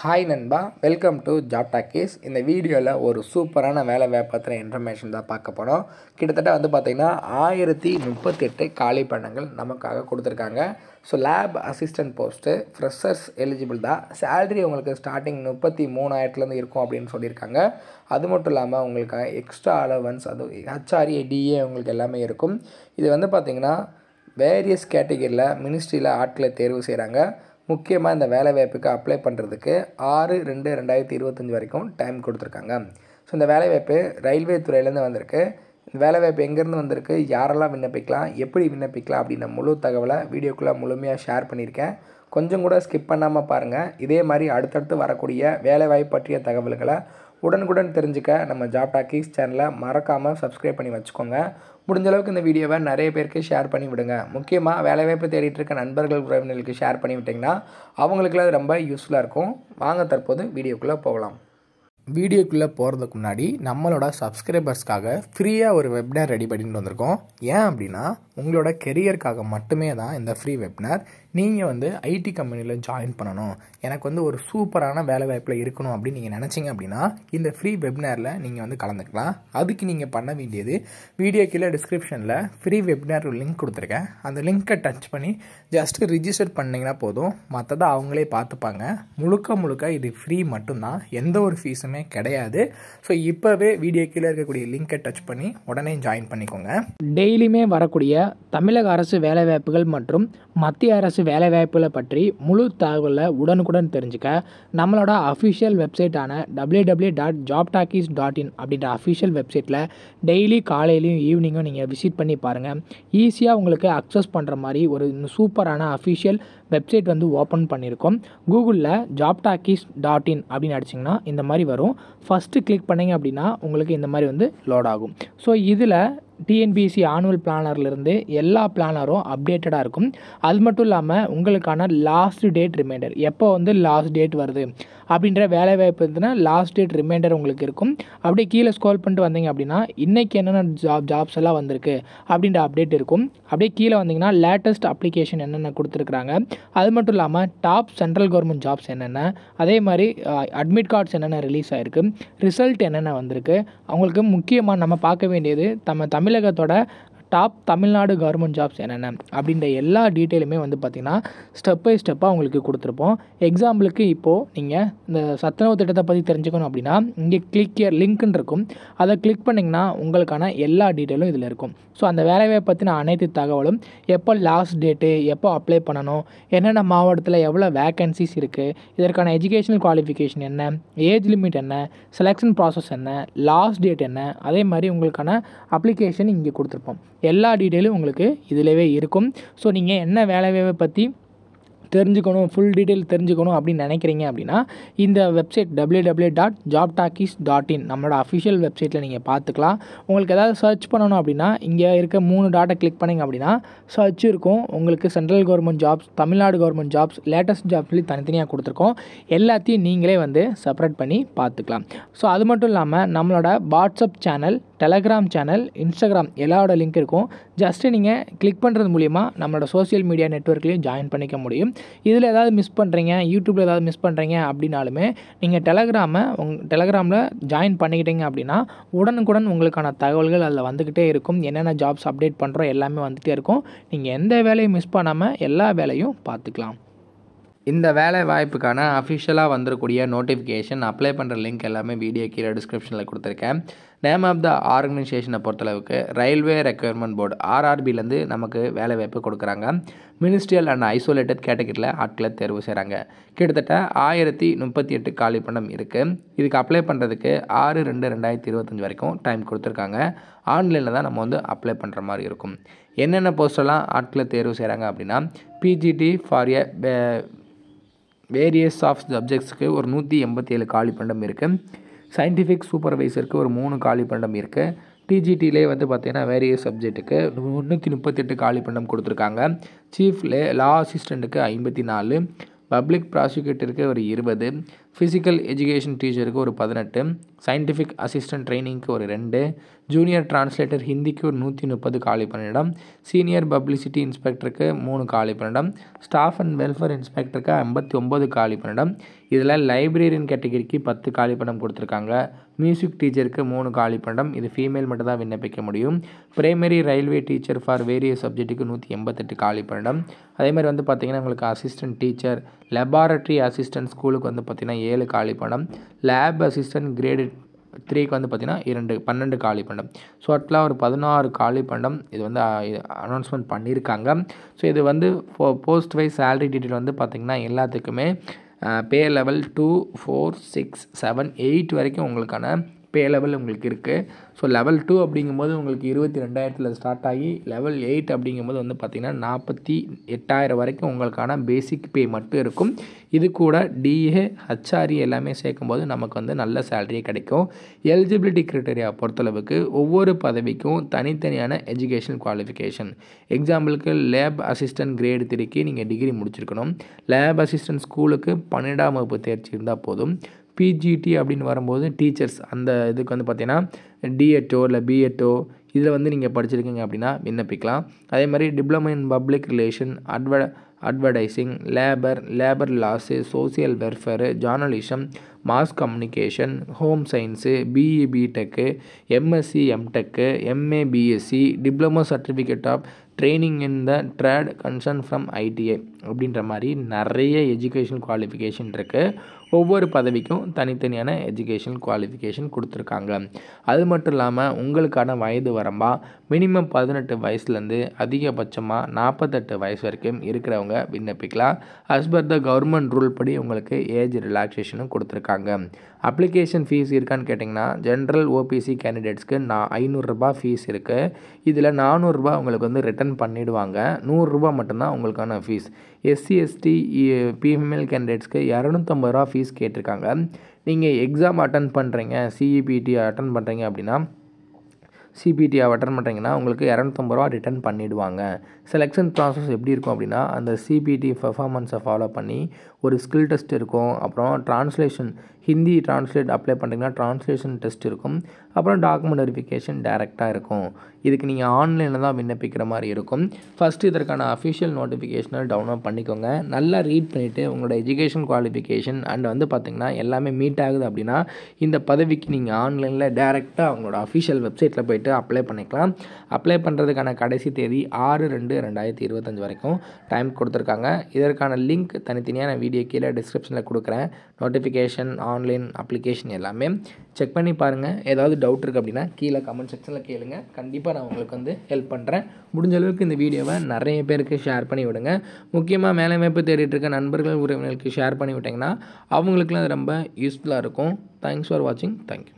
Hi நண்பா, welcome to job talkies. இந்த வீடியோவில் ஒரு சூப்பரான வேலை வாய்ப்பு இன்ஃபர்மேஷன் தான் பார்க்க போகிறோம். கிட்டத்தட்ட பார்த்திங்கன்னா 1038 காலி பணிகள் நமக்காக கொடுத்துருக்காங்க. So lab assistant post freshers eligible தான். சேலரி உங்களுக்கு ஸ்டார்டிங் 33,000 இருக்கும் அப்படின்னு சொல்லியிருக்காங்க. அது மட்டும் இல்லாமல் உங்களுக்கு எக்ஸ்ட்ரா அலவன்ஸ், அது ஹெச்ஆர்ஏ டிஏ உங்களுக்கு எல்லாமே இருக்கும். இது பார்த்திங்கன்னா வேரியஸ் கேட்டகரியில் மினிஸ்ட்ரியில் ஆட்களை தேர்வு செய்கிறாங்க. முக்கியமாக இந்த வேலைவாய்ப்புக்கு அப்ளை பண்ணுறதுக்கு 6/2/2025 வரைக்கும் டைம் கொடுத்துருக்காங்க. ஸோ இந்த வேலைவாய்ப்பு ரயில்வே துறையிலேருந்து வந்திருக்கு. இந்த வேலைவாய்ப்பு எங்கேருந்து வந்திருக்கு, யாரெல்லாம் விண்ணப்பிக்கலாம், எப்படி விண்ணப்பிக்கலாம் அப்படின்ற முழு தகவலை வீடியோக்குள்ளே முழுமையாக ஷேர் பண்ணியிருக்கேன். கொஞ்சம் கூட ஸ்கிப் பண்ணாமல் பாருங்கள். இதே மாதிரி அடுத்தடுத்து வரக்கூடிய வேலைவாய்ப்பு பற்றிய தகவல்களை உடனுக்குடன் தெரிஞ்சுக்க நம்ம ஜாப் டாக்கீஸ் சேனலை மறக்காமல் சப்ஸ்கிரைப் பண்ணி வச்சுக்கோங்க. முடிஞ்ச அளவுக்கு இந்த வீடியோவை நிறைய பேருக்கு ஷேர் பண்ணி விடுங்க. முக்கியமாக வேலைவாய்ப்பு தேடிட்டு இருக்க நண்பர்கள் உறவினர்களுக்கு ஷேர் பண்ணி விட்டிங்கன்னா அவங்களுக்குலாம் அது ரொம்ப யூஸ்ஃபுல்லாக இருக்கும். வாங்க தற்போது வீடியோக்குள்ளே போகலாம். வீடியோக்குள்ளே போகிறதுக்கு முன்னாடி நம்மளோட சப்ஸ்கிரைபர்ஸ்க்காக ஃப்ரீயாக ஒரு வெபினார் ரெடி பண்ணிட்டு வந்திருக்கோம். ஏன் அப்படின்னா உங்களோட கெரியருக்காக மட்டுமே தான் இந்த ஃப்ரீ வெபினார். நீங்கள் ஐடி கம்பெனியில் ஜாயின் பண்ணணும், எனக்கு ஒரு சூப்பரான வேலை வாய்ப்பில் இருக்கணும் அப்படின்னு நீங்கள் நினச்சிங்க அப்படின்னா இந்த ஃப்ரீ வெபினாரில் நீங்கள் கலந்துக்கலாம். அதுக்கு நீங்கள் பண்ண வேண்டியது, வீடியோ கீழே டிஸ்கிரிப்ஷனில் ஃப்ரீ வெபினார் லிங்க் கொடுத்துருக்கேன். அந்த லிங்க்கை டச் பண்ணி ஜஸ்ட்டு ரிஜிஸ்டர் பண்ணிங்கன்னா போதும். மற்றதை அவங்களே பார்த்துப்பாங்க. முழுக்க இது ஃப்ரீ மட்டும்தான், எந்த ஒரு ஃபீஸுமே கிடையாது. ஸோ இப்போவே வீடியோ கீழே இருக்கக்கூடிய லிங்கை டச் பண்ணி உடனே ஜாயின் பண்ணிக்கோங்க. டெய்லியுமே வரக்கூடிய தமிழக அரசு வேலைவாய்ப்புகள் மற்றும் மத்திய அரசு வேலைவாய்ப்புகளை பற்றி முழு தகவலை உடனுக்குடன் தெரிஞ்சுக்க நம்மளோட அஃபிஷியல் வெப்சைட்டான www.jobtalkies.in அப்படின்ற அஃபிஷியல் வெப்சைட்டில் டெய்லி காலையிலையும் ஈவினிங்கும் நீங்கள் விசிட் பண்ணி பாருங்கள். ஈஸியாக உங்களுக்கு அக்சஸ் பண்ணுற மாதிரி ஒரு சூப்பரான அஃபிஷியல் வெப்சைட் ஓப்பன் பண்ணியிருக்கோம். கூகுளில் jobtalkies.in அப்படின்னு அடிச்சிங்கன்னா இந்த மாதிரி வரும். ஃபஸ்ட்டு கிளிக் பண்ணிங்க அப்படின்னா உங்களுக்கு இந்த மாதிரி லோட் ஆகும். ஸோ இதில் டிஎன்பிஎஸ்சி ஆனுவல் பிளானர்லேருந்து எல்லா பிளானரும் அப்டேட்டடாக இருக்கும். அது மட்டும் இல்லாமல் உங்களுக்கான லாஸ்ட் டேட் ரிமைண்டர், எப்போ லாஸ்ட் டேட் வருது அப்படின்ற வேலைவாய்ப்பு இருந்துன்னா லாஸ்ட் டேட் ரிமைண்டர் உங்களுக்கு இருக்கும். அப்படியே கீழே ஸ்க்ரோல் பண்ணிட்டு வந்தீங்க அப்படின்னா இன்றைக்கி என்னென்ன ஜாப்ஸ் எல்லாம் வந்திருக்கு அப்படின்ற அப்டேட் இருக்கும். அப்படியே கீழே வந்தீங்கன்னா லேட்டஸ்ட் அப்ளிகேஷன் என்னென்ன கொடுத்துருக்குறாங்க, அது மட்டும் இல்லாமல் டாப் சென்ட்ரல் கவர்மெண்ட் ஜாப்ஸ் என்னென்ன, அதே மாதிரி அட்மிட் கார்ட்ஸ் என்னென்ன ரிலீஸ் ஆகிருக்கு, ரிசல்ட் என்னென்ன வந்திருக்கு. அவங்களுக்கு முக்கியமாக நம்ம பார்க்க வேண்டியது தமிழகத்தோட டாப் தமிழ்நாடு கவர்மெண்ட் ஜாப்ஸ் என்னென்ன அப்படின்ற எல்லா டீட்டெயிலுமே பார்த்திங்கன்னா ஸ்டெப் பை ஸ்டெப்பாக உங்களுக்கு கொடுத்துருப்போம். எக்ஸாம்பிளுக்கு இப்போது நீங்கள் இந்த சத்துணவு திட்டத்தை பற்றி தெரிஞ்சுக்கணும் அப்படின்னா இங்கே கிளிக் ஹியர் லிங்க்னு இருக்கும். அதை கிளிக் பண்ணிங்கன்னா உங்களுக்கான எல்லா டீட்டெயிலும் இதில் இருக்கும். ஸோ அந்த வேலைவாய்ப்பை பற்றின அனைத்து தகவலும், எப்போ லாஸ்ட் டேட்டு, எப்போ அப்ளை பண்ணணும், என்னென்ன மாவட்டத்தில் எவ்வளோ வேக்கன்சிஸ் இருக்குது, இதற்கான எஜுகேஷனல் குவாலிஃபிகேஷன் என்ன, ஏஜ் லிமிட் என்ன, செலெக்ஷன் ப்ராசஸ் என்ன, லாஸ்ட் டேட் என்ன, அதே மாதிரி உங்களுக்கான அப்ளிகேஷன் இங்கே கொடுத்துருப்போம். எல்லா டீட்டெயிலும் உங்களுக்கு இதிலவே இருக்கும். ஸோ நீங்கள் என்ன வேலைவாய்ப்பை பற்றி தெரிஞ்சுக்கணும், ஃபுல் டீட்டெயில் தெரிஞ்சுக்கணும் அப்படின்னு நினைக்கிறீங்க அப்படின்னா இந்த வெப்சைட் www.jobtalkies.in நம்மளோட அஃபிஷியல் வெப்சைட்டில் நீங்கள் பார்த்துக்கலாம். உங்களுக்கு ஏதாவது சர்ச் பண்ணணும் அப்படின்னா இங்கே இருக்க 3 டாட்டை கிளிக் பண்ணிங்க அப்படின்னா சர்ச் இருக்கும். உங்களுக்கு central government jobs, Tamil Nadu government jobs, latest jobs சொல்லி தனித்தனியாக கொடுத்துருக்கோம். எல்லாத்தையும் நீங்களே செப்பரேட் பண்ணி பார்த்துக்கலாம். ஸோ அது மட்டும் இல்லாமல் நம்மளோட WhatsApp channel, Telegram channel, Instagram எல்லாரோட லிங்க் இருக்கும். ஜஸ்ட்டு நீங்கள் கிளிக் பண்ணுறது மூலிமா நம்மளோட சோஷியல் மீடியா நெட்வொர்க்லேயும் ஜாயின் பண்ணிக்க முடியும். இதில் ஏதாவது மிஸ் பண்ணுறீங்க, யூடியூப்பில் ஏதாவது மிஸ் பண்ணுறீங்க அப்படின்னாலுமே நீங்கள் டெலகிராமில் ஜாயின் பண்ணிக்கிட்டீங்க அப்படின்னா உடனுக்குடன் உங்களுக்கான தகவல்கள் அதில் வந்துக்கிட்டே இருக்கும். என்னென்ன ஜாப்ஸ் அப்டேட் பண்ணுறோம் எல்லாமே வந்துகிட்டே இருக்கும். நீங்கள் எந்த வேலையும் மிஸ் பண்ணாமல் எல்லா வேலையும் பார்த்துக்கலாம். இந்த வேலை வாய்ப்புக்கான அஃபிஷியலாக வந்துடக்கூடிய நோட்டிஃபிகேஷன், அப்ளை பண்ணுற லிங்க் எல்லாமே வீடியோ கீழே டிஸ்கிரிப்ஷனில் கொடுத்துருக்கேன். நேம் ஆஃப் த ஆர்கனைசேஷனை பொறுத்தளவுக்கு ரயில்வே ரெக்யர்மெண்ட் போர்டு RRBலேருந்து நமக்கு வேலை வாய்ப்பு கொடுக்குறாங்க. மினிஸ்ட்ரியல் அண்ட் ஐசோலேட்டட் கேட்டகரியில் ஆட்களை தேர்வு செய்கிறாங்க. கிட்டத்தட்ட 1038 காலி பணம் இருக்குது. இதுக்கு அப்ளை பண்ணுறதுக்கு 6/2/2025 வரைக்கும் டைம் கொடுத்துருக்காங்க. ஆன்லைனில் தான் நம்ம அப்ளை பண்ணுற மாதிரி இருக்கும். என்னென்ன போஸ்டெல்லாம் ஆட்களை தேர்வு செய்கிறாங்க அப்படின்னா PGT ஃபார் வேரியஸ் ஆஃப் சப்ஜெக்ட்ஸுக்கு ஒரு 187 காலி பண்டம் இருக்குது. சயின்டிஃபிக் சூப்பர்வைசருக்கு ஒரு 3 காலி பண்டம் இருக்குது. டிஜிடிலே பார்த்திங்கன்னா வேரியஸ் சப்ஜெக்ட்டுக்கு 338 காலி பண்டம் கொடுத்துருக்காங்க. சீஃப் லா அசிஸ்டண்ட்டுக்கு 54, பப்ளிக் ப்ராசிக்யூட்டருக்கு ஒரு 20, ஃபிசிக்கல் எஜுகேஷன் டீச்சருக்கு ஒரு 18, சயின்டிஃபிக் அசிஸ்டன்ட் ட்ரைனிங்க்கு ஒரு 2, ஜூனியர் டிரான்ஸ்லேட்டர் ஹிந்திக்கு ஒரு 130 காலி பணியிடம், சீனியர் பப்ளிசிட்டி இன்ஸ்பெக்டருக்கு 3 காலி பணியிடம், ஸ்டாஃப் அண்ட் வெல்ஃபேர் இன்ஸ்பெக்டருக்கு 59 காலி பணியிடம். இதில் லைப்ரரியன் கேட்டகரிக்கு 10 காலி பணியிடம் கொடுத்துருக்காங்க. மியூசிக் டீச்சருக்கு 3 காலி பணியிடம், இது ஃபீமேல் மட்டும் தான் விண்ணப்பிக்க முடியும். Primary railway teacher for various சப்ஜெக்ட்டுக்கு 188 காலி பணியிடம். அதே மாதிரி வந்து பார்த்திங்கன்னா உங்களுக்கு அசிஸ்டன்ட் டீச்சர், லெபார்ட்டரி அசிஸ்டன்ட் ஸ்கூலுக்கு வந்து பார்த்திங்கன்னா 7 காலி பணியிடம், லேப் அசிஸ்டன்ட் கிரேடு 3க்கு வந்து பார்த்திங்கன்னா 12 காலி பணியிடம். ஸோ டோட்டலாக ஒரு 16 காலி பணியிடம் இது வந்து அனௌன்ஸ்மெண்ட் பண்ணியிருக்காங்க. ஸோ இது வந்து போஸ்ட் வைஸ் சேலரி டீட்டெயில் வந்து பார்த்திங்கன்னா எல்லாத்துக்குமே பே லெவல் 2, 4, 6, 7, 8 வரைக்கும் உங்களுக்கான பே லெவல் உங்களுக்கு இருக்குது. ஸோ லெவல் 2 அப்படிங்கும்போது உங்களுக்கு 22,000 ஸ்டார்ட் ஆகி லெவல் 8 அப்படிங்கும்போது வந்து பார்த்திங்கன்னா 48,000 வரைக்கும் உங்களுக்கான பேசிக் பே மட்டும் இருக்கும். இது கூட டிஏ, ஹச்ஆர்இ எல்லாமே சேர்க்கும்போது நமக்கு வந்து நல்ல சேலரியே கிடைக்கும். எலிஜிபிலிட்டி க்ரைட்டீரியா பொறுத்தளவுக்கு ஒவ்வொரு பதவிக்கும் தனித்தனியான எஜுகேஷன் குவாலிஃபிகேஷன். எக்ஸாம்பிளுக்கு லேப் அசிஸ்டன்ட் கிரேடு 3க்கு நீங்கள் டிகிரி முடிச்சிருக்கணும். லேப் அசிஸ்டன்ட் ஸ்கூலுக்கு 12ஆம் வகுப்பு தேர்ச்சி இருந்தால் போதும். பிஜிடி அப்படின்னு வரும்போது டீச்சர்ஸ் அந்த இதுக்கு வந்து பார்த்திங்கன்னா டிஎட்டோ இல்லை பிஎட்டோ இதில் வந்து நீங்கள் படிச்சிருக்கீங்க அப்படின்னா விண்ணப்பிக்கலாம். அதே மாதிரி diploma in public relation, advertising, labour laws, social welfare, journalism, mass communication, home science, BE BTech, MSc MTech, MA BSc, diploma certificate of training in the trade concern from ITI அப்படின்ற மாதிரி நிறைய எஜுகேஷன் குவாலிஃபிகேஷன் இருக்குது. ஒவ்வொரு பதவிக்கும் தனித்தனியான education qualification கொடுத்துருக்காங்க. அது மட்டும் இல்லாமல் உங்களுக்கான வயது வரம்பாக மினிமம் 18 வயசுலேருந்து அதிகபட்சமாக 48 வயசு வரைக்கும் இருக்கிறவங்க விண்ணப்பிக்கலாம். As per the government rule படி உங்களுக்கு ஏஜ் ரிலாக்ஸேஷனும் கொடுத்துருக்காங்க. அப்ளிகேஷன் ஃபீஸ் இருக்கான்னு கேட்டிங்கன்னா ஜென்ரல் ஓபிசி கேண்டிடேட்ஸ்க்கு 500 ஃபீஸ் இருக்குது. இதில் 400 உங்களுக்கு வந்து ரிட்டர்ன் பண்ணிவிடுவாங்க. 100 மட்டும்தான் உங்களுக்கான ஃபீஸ். எஸ்சி எஸ்டி ஃபீமேல் கேண்டிடேட்ஸ்க்கு 250 ஃபீஸ் கேட்டிருக்காங்க. நீங்கள் எக்ஸாம் அட்டன் பண்ணுறீங்க, சிஇபிடி அட்டன் பண்ணுறீங்க அப்படின்னா அட்டன் பண்ணுறீங்கன்னா உங்களுக்கு 250 ரிட்டர்ன் பண்ணிவிடுவாங்க. செலெக்ஷன் ப்ராசஸ் எப்படி இருக்கும் அப்படின்னா அந்த சிபிடி பெர்ஃபார்மன்ஸை ஃபாலோ பண்ணி ஒரு ஸ்கில் டெஸ்ட் இருக்கும். அப்புறம் ட்ரான்ஸ்லேஷன் ஹிந்தி ட்ரான்ஸ்லேட் அப்ளை பண்ணுறீங்கன்னா ட்ரான்ஸ்லேஷன் டெஸ்ட் இருக்கும். அப்புறம் டாக்குமெண்ட் வெரிஃபிகேஷன் டேரெக்டாக இருக்கும். இதுக்கு நீங்கள் ஆன்லைனில் தான் விண்ணப்பிக்கிற மாதிரி இருக்கும். ஃபஸ்ட்டு இதற்கான அஃபிஷியல் நோட்டிஃபிகேஷனை டவுன்லோட் பண்ணிக்கோங்க. நல்லா ரீட் பண்ணிவிட்டு உங்களோட எஜுகேஷன் குவாலிஃபிகேஷன் அண்ட் வந்து பார்த்திங்கன்னா எல்லாமே மீட் ஆகுது அப்படின்னா இந்த பதவிக்கு நீங்கள் ஆன்லைனில் டேரெக்டாக அவங்களோட அஃபிஷியல் வெப்சைட்டில் போய்ட்டு அப்ளை பண்ணிக்கலாம். அப்ளை பண்ணுறதுக்கான கடைசி தேதி 6/2/2025 வரைக்கும் டைம் கொடுத்துருக்காங்க. இதற்கான லிங்க் தனித்தனியான வீடியோ கீழே டிஸ்கிரிப்ஷனில் கொடுக்குறேன். நோட்டிஃபிகேஷன், ஆன்லைன் அப்ளிகேஷன் எல்லாமே செக் பண்ணி பாருங்கள். ஏதாவது டவுட் இருக்குது அப்படின்னா கீழே கமெண்ட் செக்ஷனில் கேளுங்க. கண்டிப்பாக நான் உங்களுக்கு வந்து ஹெல்ப் பண்ணுறேன். முடிஞ்ச அளவுக்கு இந்த வீடியோவை நிறைய பேருக்கு ஷேர் பண்ணி விடுங்க. முக்கியமாக வேலைவாய்ப்பு தேடிட்டு இருக்க நண்பர்கள், உறவினர்களுக்கு ஷேர் பண்ணி விட்டிங்கன்னா அவங்களுக்குலாம் அது ரொம்ப யூஸ்ஃபுல்லாக இருக்கும். தேங்க்ஸ் ஃபார் வாட்சிங். தேங்க்யூ.